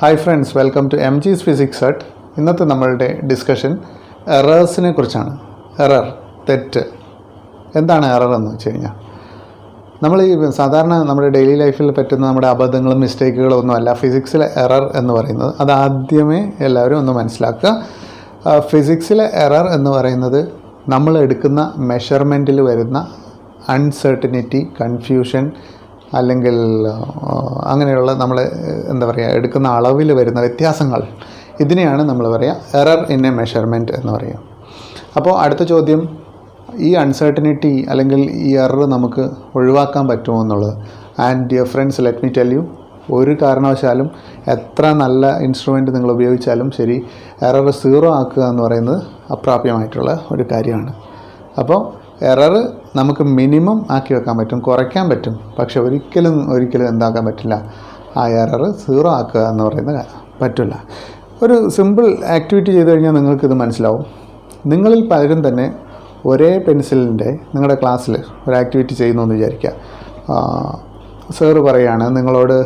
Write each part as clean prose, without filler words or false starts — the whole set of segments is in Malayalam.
Hi friends, welcome to MG's physics at. ഇന്നത്തെ നമ്മളുടെ ഡിസ്കഷൻ എറേഴ്സിനെ കുറിച്ചാണ്. എറർ, തെറ്റ്. എന്താണ് എറർ എന്ന് വെച്ച് കഴിഞ്ഞാൽ, നമ്മൾ ഈ സാധാരണ നമ്മുടെ ഡെയിലി ലൈഫിൽ പറ്റുന്ന നമ്മുടെ അബദ്ധങ്ങളും മിസ്റ്റേക്കുകളും ഒന്നുമല്ല ഫിസിക്സിലെ എറർ എന്ന് പറയുന്നത്. അതാദ്യമേ എല്ലാവരും ഒന്ന് മനസ്സിലാക്കുക. ഫിസിക്സിലെ എറർ എന്ന് പറയുന്നത് നമ്മൾ എടുക്കുന്ന മെഷർമെൻറ്റിൽ വരുന്ന അൺസെർട്ടനിറ്റി, കൺഫ്യൂഷൻ, അല്ലെങ്കിൽ അങ്ങനെയുള്ള നമ്മൾ എന്താ പറയുക എടുക്കുന്ന അളവിൽ വരുന്ന വ്യത്യാസങ്ങൾ, ഇതിനെയാണ് നമ്മൾ പറയുക എറർ ഇൻ എ മെഷർമെൻറ്റ് എന്ന് പറയുക. അപ്പോൾ അടുത്ത ചോദ്യം, ഈ അൺസെർട്ടനിറ്റി അല്ലെങ്കിൽ ഈ എറർ നമുക്ക് ഒഴിവാക്കാൻ പറ്റുമോ എന്നുള്ളത്. And dear friends, let me tell you, ഒരു കാരണവശാലും എത്ര നല്ല ഇൻസ്ട്രുമെൻറ്റ് നിങ്ങൾ ഉപയോഗിച്ചാലും ശരി, എറർ 0 ആക്കുക എന്ന് പറയുന്നത് അപ്രാപ്യമായിട്ടുള്ള ഒരു കാര്യമാണ്. അപ്പോൾ എറർ നമുക്ക് മിനിമം ആക്കി വെക്കാൻ പറ്റും, കുറയ്ക്കാൻ പറ്റും, പക്ഷെ ഒരിക്കലും എന്താക്കാൻ പറ്റില്ല, ആ എറർ 0 ആക്കുക എന്ന് പറയുന്നത് പറ്റില്ല. ഒരു സിമ്പിൾ ആക്ടിവിറ്റി ചെയ്ത് കഴിഞ്ഞാൽ നിങ്ങൾക്കിത് മനസ്സിലാവും. നിങ്ങളിൽ പലരും തന്നെ ഒരേ പെൻസിലിൻ്റെ നിങ്ങളുടെ ക്ലാസ്സിൽ ഒരു ആക്ടിവിറ്റി ചെയ്യുന്നു എന്ന് വിചാരിക്കുക. സാറ് പറയുകയാണ് നിങ്ങളോട്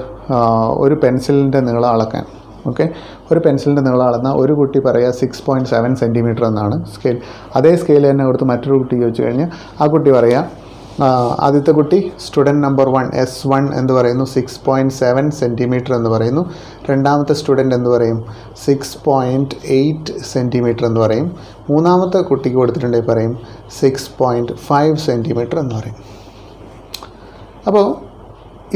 ഒരു പെൻസിലിൻ്റെ നീളം അളക്കാൻ. ഓക്കെ, ഒരു പെൻസിലിൻ്റെ നീളം അളന്ന ഒരു കുട്ടി പറയുക 6.7 സെൻറ്റിമീറ്റർ എന്നാണ് സ്കെയിൽ. അതേ സ്കെയിൽ തന്നെ കൊടുത്ത് മറ്റൊരു കുട്ടി ചോദിച്ചു കഴിഞ്ഞാൽ ആ കുട്ടി പറയുക, ആദ്യത്തെ കുട്ടി സ്റ്റുഡൻറ്റ് നമ്പർ 1 S1 എന്ന് പറയുന്നു 6.7 സെൻറ്റിമീറ്റർ എന്ന് പറയുന്നു. രണ്ടാമത്തെ സ്റ്റുഡൻറ്റ് എന്ത് പറയും, 6.8 സെൻറ്റിമീറ്റർ എന്ന് പറയും. മൂന്നാമത്തെ കുട്ടിക്ക് കൊടുത്തിട്ടുണ്ടെങ്കിൽ പറയും 6.5 സെൻറ്റിമീറ്റർ എന്ന് പറയും. അപ്പോൾ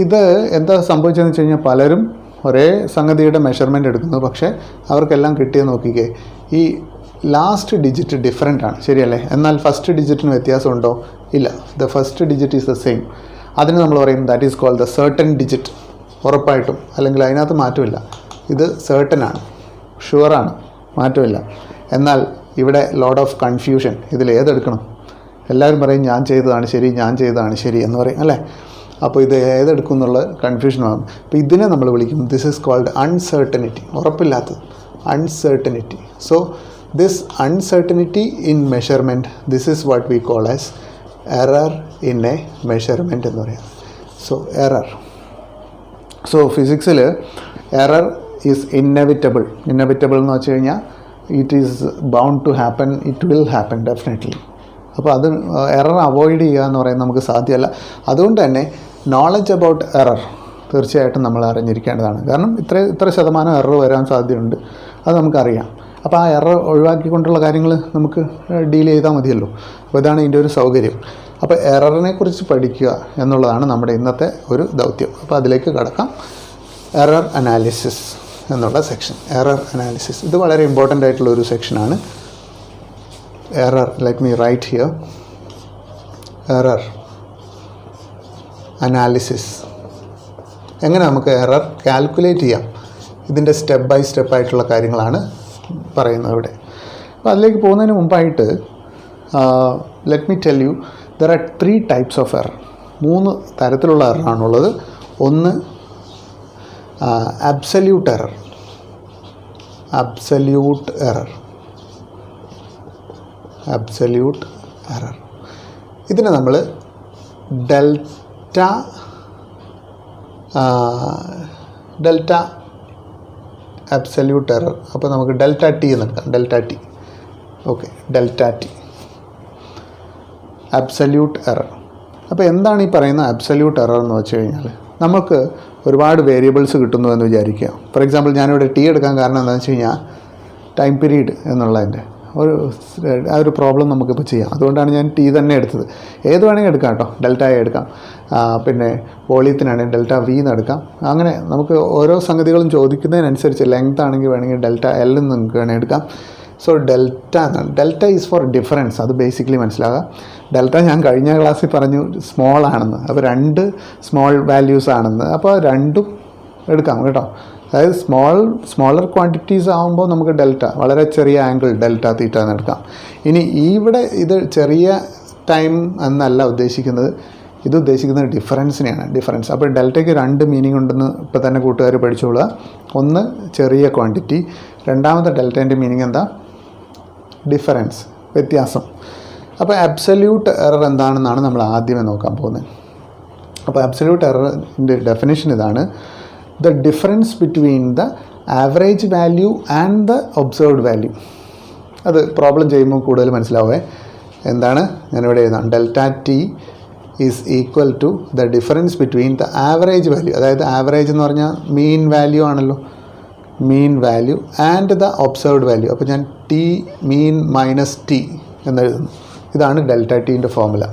ഇത് എന്താ സംഭവിച്ചതെന്ന് വെച്ച് കഴിഞ്ഞാൽ, പലരും ഒരേ സംഗതിയുടെ മെഷർമെൻറ്റ് എടുക്കുന്നു, പക്ഷേ അവർക്കെല്ലാം കിട്ടിയത് നോക്കിക്കേ, ഈ ലാസ്റ്റ് ഡിജിറ്റ് ഡിഫറെൻ്റ് ആണ്, ശരിയല്ലേ? എന്നാൽ ഫസ്റ്റ് ഡിജിറ്റിന് വ്യത്യാസമുണ്ടോ? ഇല്ല. The first digit is the same. അതിന് നമ്മൾ പറയും that is called the certain digit. ഉറപ്പായിട്ടും, അല്ലെങ്കിൽ അതിനകത്ത് മാറ്റമില്ല. ഇത് സർട്ടൻ ആണ്, ഷുവറാണ്, മാറ്റമില്ല. എന്നാൽ ഇവിടെ ലോഡ് ഓഫ് കൺഫ്യൂഷൻ. ഇതിൽ ഏതെടുക്കണം? എല്ലാവരും പറയും ഞാൻ ചെയ്തതാണ് ശരി എന്ന് പറയും, അല്ലേ? അപ്പോൾ ഇത് ഏതെടുക്കും എന്നുള്ള കൺഫ്യൂഷനാകും. അപ്പോൾ ഇതിനെ നമ്മൾ വിളിക്കും, ദിസ് ഈസ് കോൾഡ് അൺസെർട്ടനിറ്റി, ഉറപ്പില്ലാത്തത്, uncertainty. So this uncertainty in measurement, this is what we call as error in a measurement എന്ന് പറയാം. So error. സോ ഫിസിക്സിൽ എറർ ഈസ് ഇന്നെവിറ്റബിൾ എന്ന് വെച്ച് കഴിഞ്ഞാൽ it is bound to happen, it will happen definitely. അപ്പോൾ അത് എറർ അവോയ്ഡ് ചെയ്യുക എന്ന് പറയുന്നത് നമുക്ക് സാധ്യമല്ല. അതുകൊണ്ട് തന്നെ നോളജ് അബൌട്ട് എറർ തീർച്ചയായിട്ടും നമ്മൾ അറിഞ്ഞിരിക്കേണ്ടതാണ്. കാരണം ഇത്ര ശതമാനം എറർ വരാൻ സാധ്യതയുണ്ട്, അത് നമുക്കറിയാം. അപ്പോൾ ആ എറർ ഒഴിവാക്കിക്കൊണ്ടുള്ള കാര്യങ്ങൾ നമുക്ക് ഡീൽ ചെയ്താൽ മതിയല്ലോ. അപ്പോൾ ഇതാണ് ഇതിൻ്റെ ഒരു സൗകര്യം. അപ്പോൾ എററിനെ കുറിച്ച് പഠിക്കുക എന്നുള്ളതാണ് നമ്മുടെ ഇന്നത്തെ ഒരു ദൗത്യം. അപ്പോൾ അതിലേക്ക് കടക്കാം. എറർ അനാലിസിസ് എന്നുള്ള സെക്ഷൻ. എറർ അനാലിസിസ് ഇത് വളരെ ഇമ്പോർട്ടൻ്റ് ആയിട്ടുള്ള ഒരു സെക്ഷനാണ്. Error, let me write here, error analysis. എങ്ങനെ നമുക്ക് എറർ കാൽക്കുലേറ്റ് ചെയ്യാം, ഇതിൻ്റെ സ്റ്റെപ്പ് ബൈ സ്റ്റെപ്പ് ആയിട്ടുള്ള കാര്യങ്ങളാണ് പറയുന്നത് ഇവിടെ. അപ്പോൾ അതിലേക്ക് പോകുന്നതിന് മുമ്പായിട്ട് let me tell you, there are 3 types of error. 3 തരത്തിലുള്ള എററാണുള്ളത്. ഒന്ന് അബ്സല്യൂട്ട് എറർ. Absolute error. ഇതിനെ നമ്മൾ ഡെൽറ്റ അബ്സല്യൂട്ട് എറർ. അപ്പോൾ നമുക്ക് ഡെൽറ്റ ടി എന്നെടുക്കാം. Delta T absolute error. അപ്പോൾ എന്താണ് ഈ പറയുന്ന അബ്സല്യൂട്ട് എറർ എന്ന് വെച്ച് കഴിഞ്ഞാൽ, നമുക്ക് ഒരുപാട് വേരിയബിൾസ് കിട്ടുന്നു എന്ന് വിചാരിക്കുക. ഫോർ എക്സാമ്പിൾ, ഞാനിവിടെ ടി എടുക്കാൻ കാരണം എന്താണെന്ന് വെച്ച് കഴിഞ്ഞാൽ ടൈം പീരീഡ് എന്നുള്ളതിൻ്റെ ഒരു പ്രോബ്ലം നമുക്കിപ്പോൾ ചെയ്യാം. അതുകൊണ്ടാണ് ഞാൻ ടി തന്നെ എടുത്തത്. ഏത് വേണമെങ്കിൽ എടുക്കാം കേട്ടോ, ഡെൽറ്റ എ എടുക്കാം, പിന്നെ വോളിയത്തിനാണെങ്കിൽ ഡെൽറ്റ വി എന്ന് എടുക്കാം. അങ്ങനെ നമുക്ക് ഓരോ സംഗതികളും ചോദിക്കുന്നതിനനുസരിച്ച് ലെങ്ത് ആണെങ്കിൽ വേണമെങ്കിൽ ഡെൽറ്റ എൽ എന്ന് നമുക്ക് വേണമെങ്കിൽ എടുക്കാം. സോ ഡെൽറ്റ എന്നാണ്, ഡെൽറ്റ ഈസ് ഫോർ ഡിഫറൻസ്. അത് ബേസിക്കലി മനസ്സിലാകാം. ഡെൽറ്റ ഞാൻ കഴിഞ്ഞ ക്ലാസ്സിൽ പറഞ്ഞു സ്മോൾ ആണെന്ന്, അപ്പോൾ 2 സ്മോൾ വാല്യൂസ് ആണെന്ന്. അപ്പോൾ രണ്ടും എടുക്കാം കേട്ടോ. അതായത് സ്മോളർ ക്വാണ്ടിറ്റീസ് ആകുമ്പോൾ നമുക്ക് ഡെൽറ്റ, വളരെ ചെറിയ ആംഗിൾ ഡെൽറ്റ തീറ്റ എന്ന് എടുക്കാം. ഇനി ഇവിടെ ഇത് ചെറിയ ടൈം എന്നല്ല ഉദ്ദേശിക്കുന്നത്, ഇത് ഉദ്ദേശിക്കുന്നത് ഡിഫറൻസിനെയാണ്. ഡിഫറൻസ്. അപ്പോൾ ഡെൽറ്റയ്ക്ക് 2 മീനിങ് ഉണ്ടെന്ന് ഇപ്പോൾ തന്നെ കൂട്ടുകാർ പഠിച്ചോളുക. ഒന്ന് ചെറിയ ക്വാണ്ടിറ്റി, രണ്ടാമത്തെ ഡെൽറ്റേൻ്റെ മീനിങ് എന്താ? ഡിഫറൻസ്, വ്യത്യാസം. അപ്പോൾ അബ്സല്യൂട്ട് എറർ എന്താണെന്നാണ് നമ്മൾ ആദ്യമേ നോക്കാൻ പോകുന്നത്. അപ്പോൾ അബ്സല്യൂട്ട് എററിൻ്റെ ഡെഫിനിഷൻ ഇതാണ്: the difference between the average value and the observed value. അത് പ്രോബ്ലം ചെയ്യുമ്പോൾ കൂടുതൽ മനസ്സിലാവേ. എന്താണ് ഞാനിവിടെ എഴുതാം, delta T is equal to the difference between the average value, അതായത് ആവറേജ് എന്ന് പറഞ്ഞാൽ മീൻ വാല്യൂ ആണല്ലോ, mean value and the observed value. അപ്പോൾ ഞാൻ ടി മീൻ മൈനസ് ടി എന്നെഴുതുന്നു. ഇതാണ് ഡെൽറ്റ ടീൻ്റെ ഫോർമുല.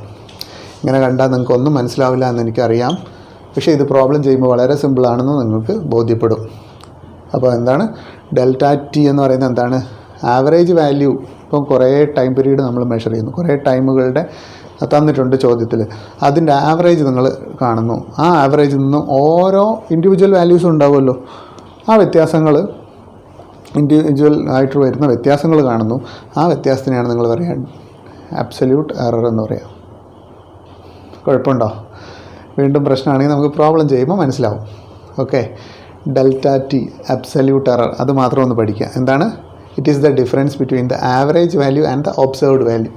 ഇങ്ങനെ കണ്ടാൽ നിങ്ങൾക്കൊന്നും മനസ്സിലാവില്ല എന്ന് എനിക്കറിയാം, പക്ഷേ ഇത് പ്രോബ്ലം ചെയ്യുമ്പോൾ വളരെ സിമ്പിളാണെന്ന് നിങ്ങൾക്ക് ബോധ്യപ്പെടും. അപ്പോൾ എന്താണ് ഡെൽറ്റ ടി എന്ന് പറയുന്നത്? എന്താണ് ആവറേജ് വാല്യൂ. ഇപ്പം കുറേ ടൈം പീരീഡ് നമ്മൾ മെഷർ ചെയ്യുന്നു, കുറേ ടൈമുകളുടെ തന്നിട്ടുണ്ട് ചോദ്യത്തിൽ, അതിൻ്റെ ആവറേജ് നിങ്ങൾ കാണുന്നു. ആ ആവറേജിൽ നിന്ന് ഓരോ ഇൻഡിവിജ്വൽ വാല്യൂസും ഉണ്ടാവുമല്ലോ, ആ വ്യത്യാസങ്ങൾ ഇൻഡിവിജ്വൽ ആയിട്ട് വരുന്ന വ്യത്യാസങ്ങൾ കാണുന്നു. ആ വ്യത്യാസത്തിനെയാണ് നിങ്ങൾ പറയുക അബ്സല്യൂട്ട് എറർ എന്ന് പറയുക. കുഴപ്പമുണ്ടോ? വീണ്ടും പ്രശ്നമാണെങ്കിൽ നമുക്ക് പ്രോബ്ലം ചെയ്യുമ്പോൾ മനസ്സിലാവും. Okay, delta T absolute error, അത് മാത്രം ഒന്ന് പഠിക്കുക. എന്താണ്? It is the difference between the average value and the observed value.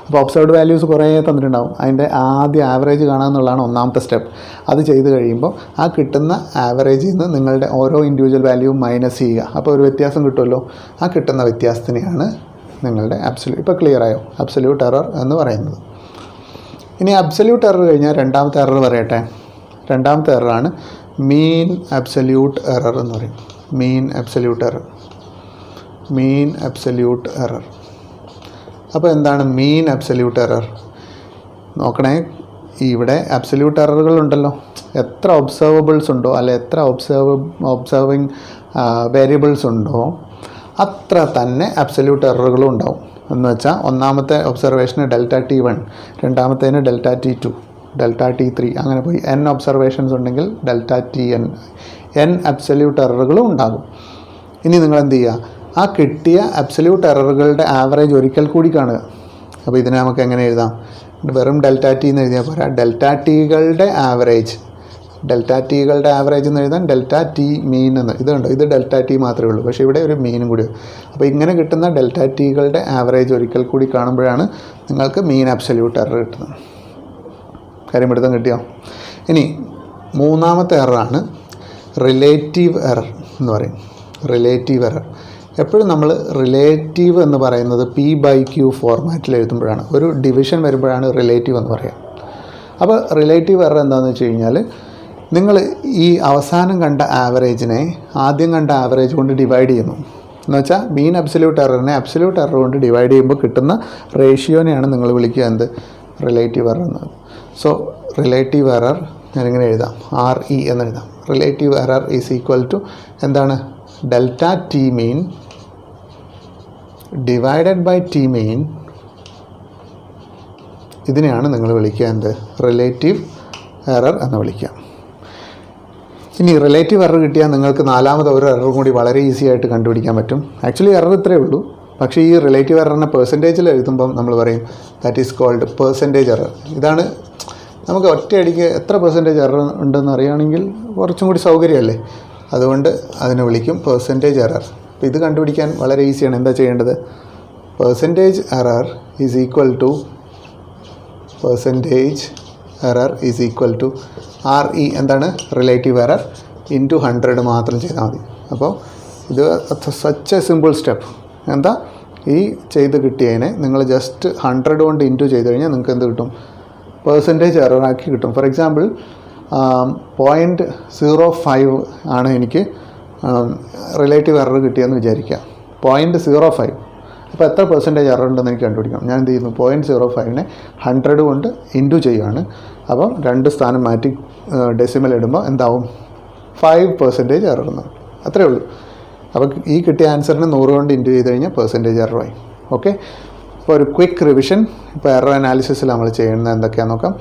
അപ്പോൾ ഒബ്സർവ്ഡ് വാല്യൂസ് കുറേ തന്നിട്ടുണ്ടാവും, അതിൻ്റെ ആദ്യം ആവറേജ് കാണുക എന്നുള്ളതാണ് ഒന്നാമത്തെ സ്റ്റെപ്പ്. അത് ചെയ്ത് കഴിയുമ്പോൾ ആ കിട്ടുന്ന ആവറേജിൽ നിന്ന് നിങ്ങളുടെ ഓരോ ഇൻഡിവിജ്വൽ വാല്യൂവും മൈനസ് ചെയ്യുക. അപ്പോൾ ഒരു വ്യത്യാസം കിട്ടുമല്ലോ, ആ കിട്ടുന്ന വ്യത്യാസത്തിനെയാണ് നിങ്ങളുടെ ഇപ്പോൾ ക്ലിയർ ആയോ അബ്സല്യൂട്ട് എറർ എന്ന് പറയുന്നത്. ഇനി അബ്സല്യൂട്ട് എറർ കഴിഞ്ഞാൽ രണ്ടാമത്തെ എറർ പറയട്ടെ. രണ്ടാമത്തെ എററാണ് മീൻ അബ്സല്യൂട്ട് എറർ എന്ന് പറയും. മീൻ അബ്സല്യൂട്ട് എറർ, മീൻ അബ്സല്യൂട്ട് എറർ. അപ്പോൾ എന്താണ് മീൻ അബ്സല്യൂട്ട് എറർ? നോക്കണേ, ഇവിടെ അബ്സല്യൂട്ട് എററുകളുണ്ടല്ലോ. എത്ര ഒബ്സർവബിൾസ് ഉണ്ടോ, അല്ലെ എത്ര ഒബ്സർവിങ് വേരിയബിൾസ് ഉണ്ടോ അത്ര തന്നെ അബ്സല്യൂട്ട് എററുകളും ഉണ്ടാവും. എന്ന് വെച്ചാൽ ഒന്നാമത്തെ ഒബ്സർവേഷന് ഡെൽറ്റ ടി 1, രണ്ടാമത്തേന് ഡെൽറ്റ ടി 2, ഡെൽറ്റ ടി 3, അങ്ങനെ പോയി n ഒബ്സർവേഷൻസ് ഉണ്ടെങ്കിൽ ഡെൽറ്റ ടി n അബ്സല്യൂട്ട് എററുകളും ഉണ്ടാകും. ഇനി നിങ്ങൾ എന്ത് ചെയ്യുക, ആ കിട്ടിയ അബ്സല്യൂട്ട് എററുകളുടെ ആവറേജ് ഒരിക്കൽ കൂടി കാണുക. അപ്പോൾ ഇതിനെ നമുക്ക് എങ്ങനെ എഴുതാം? വെറും ഡെൽറ്റ ടി എന്ന് എഴുതിയാൽ പോരാ, ഡെൽറ്റ ടികളുടെ ആവറേജ്, ഡെൽറ്റ ടികളുടെ ആവറേജ് എന്ന് എഴുതാൻ ഡെൽറ്റ ടി മീൻ എന്ന്. ഇതുണ്ടോ, ഇത് ഡെൽറ്റ ടി മാത്രമേ ഉള്ളൂ, പക്ഷേ ഇവിടെ ഒരു മീനും കൂടി. അപ്പോൾ ഇങ്ങനെ കിട്ടുന്ന ഡെൽറ്റ ടികളുടെ ആവറേജ് ഒരിക്കൽ കൂടി കാണുമ്പോഴാണ് നിങ്ങൾക്ക് മീൻ അബ്സല്യൂട്ട് എറർ കിട്ടുന്നത്. കാര്യം പിടുത്തം കിട്ടിയോ? ഇനി മൂന്നാമത്തെ എററാണ് റിലേറ്റീവ് എറർ എന്ന് പറയും. റിലേറ്റീവ് എറർ എപ്പോഴും നമ്മൾ റിലേറ്റീവ് എന്ന് പറയുന്നത് P/Q ഫോർമാറ്റിൽ എഴുതുമ്പോഴാണ്, ഒരു ഡിവിഷൻ വരുമ്പോഴാണ് റിലേറ്റീവ് എന്ന് പറയുക. അപ്പോൾ റിലേറ്റീവ് എറർ എന്താണെന്ന് വെച്ച് കഴിഞ്ഞാൽ, നിങ്ങൾ ഈ അവസാനം കണ്ട ആവറേജിനെ ആദ്യം കണ്ട ആവറേജ് കൊണ്ട് ഡിവൈഡ് ചെയ്യുന്നു. എന്ന് വെച്ചാൽ മീൻ അബ്സല്യൂട്ട് എററിനെ അബ്സല്യൂട്ട് എറർ കൊണ്ട് ഡിവൈഡ് ചെയ്യുമ്പോൾ കിട്ടുന്ന റേഷ്യോനെയാണ് നിങ്ങൾ വിളിക്കുക എന്ത്? റിലേറ്റീവ് എറർ എന്ന്. സോ റിലേറ്റീവ് എറർ ഞാനിങ്ങനെ എഴുതാം, RE എന്ന് എഴുതാം. Relative error is equal to എന്താണ്? Delta T mean divided by T mean. ഇതിനെയാണ് നിങ്ങൾ വിളിക്കുക എന്ത്? റിലേറ്റീവ് എറർ എന്ന് വിളിക്കുക. ഇനി റിലേറ്റീവ് എറർ കിട്ടിയാൽ നിങ്ങൾക്ക് നാലാമത് ഒരു എറർ കൂടി വളരെ ഈസി ആയിട്ട് കണ്ടുപിടിക്കാൻ പറ്റും. ആക്ച്വലി എറർ ഇത്രയേ ഉള്ളൂ, പക്ഷേ ഈ റിലേറ്റീവ് എററിനെ പെർസെൻറ്റേജിൽ എഴുതുമ്പം നമ്മൾ പറയും that is called percentage error. ഇതാണ് നമുക്ക് ഒറ്റയടിക്ക് എത്ര പെർസെൻറ്റേജ് എറർ ഉണ്ടെന്ന് അറിയുകയാണെങ്കിൽ കുറച്ചും കൂടി സൗകര്യമല്ലേ, അതുകൊണ്ട് അതിനെ വിളിക്കും പെർസെൻറ്റേജ് എറർ. അപ്പോൾ ഇത് കണ്ടുപിടിക്കാൻ വളരെ ഈസിയാണ്. എന്താ ചെയ്യേണ്ടത്? Percentage error is equal to percentage error is equal to RE എന്താണ്? റിലേറ്റീവ് എറർ ഇൻറ്റു 100 മാത്രം ചെയ്താൽ മതി. അപ്പോൾ ഇത് സച്ച് എ സിമ്പിൾ സ്റ്റെപ്പ്. എന്താ ഈ ചെയ്ത് കിട്ടിയതിനെ നിങ്ങൾ ജസ്റ്റ് 100 കൊണ്ട് ഇൻറ്റു ചെയ്ത് കഴിഞ്ഞാൽ നിങ്ങൾക്ക് എന്ത് കിട്ടും? പെർസെൻറ്റേജ് എറർ ആക്കി കിട്ടും. ഫോർ എക്സാമ്പിൾ 0.05 ആണ് എനിക്ക് റിലേറ്റീവ് എറർ കിട്ടിയെന്ന് വിചാരിക്കുക. 0.05. അപ്പോൾ എത്ര പെർസെൻറ്റേജ് എറർ ഉണ്ടെന്ന് എനിക്ക് കണ്ടുപിടിക്കണം. ഞാൻ എന്ത് ചെയ്യുന്നു? 0.05നെ 100 കൊണ്ട് ഇൻറ്റു ചെയ്യുകയാണ്. അപ്പം 2 സ്ഥാനം മാറ്റി ഡെസിമൽ ഇടുമ്പോൾ എന്താവും? 5% എറർ എന്ന്. അത്രയേ ഉള്ളൂ. അപ്പോൾ ഈ കിട്ടിയ ആൻസറിന് 100 കൊണ്ട് ഇൻറ്റു ചെയ്ത് കഴിഞ്ഞാൽ പെർസെൻറ്റേജ് എററായി. ഓക്കെ, അപ്പോൾ ഒരു ക്വിക്ക് റിവിഷൻ. ഇപ്പോൾ എറർ അനാലിസിസിൽ നമ്മൾ ചെയ്യുന്നത് എന്തൊക്കെയാണെന്ന് നോക്കാം.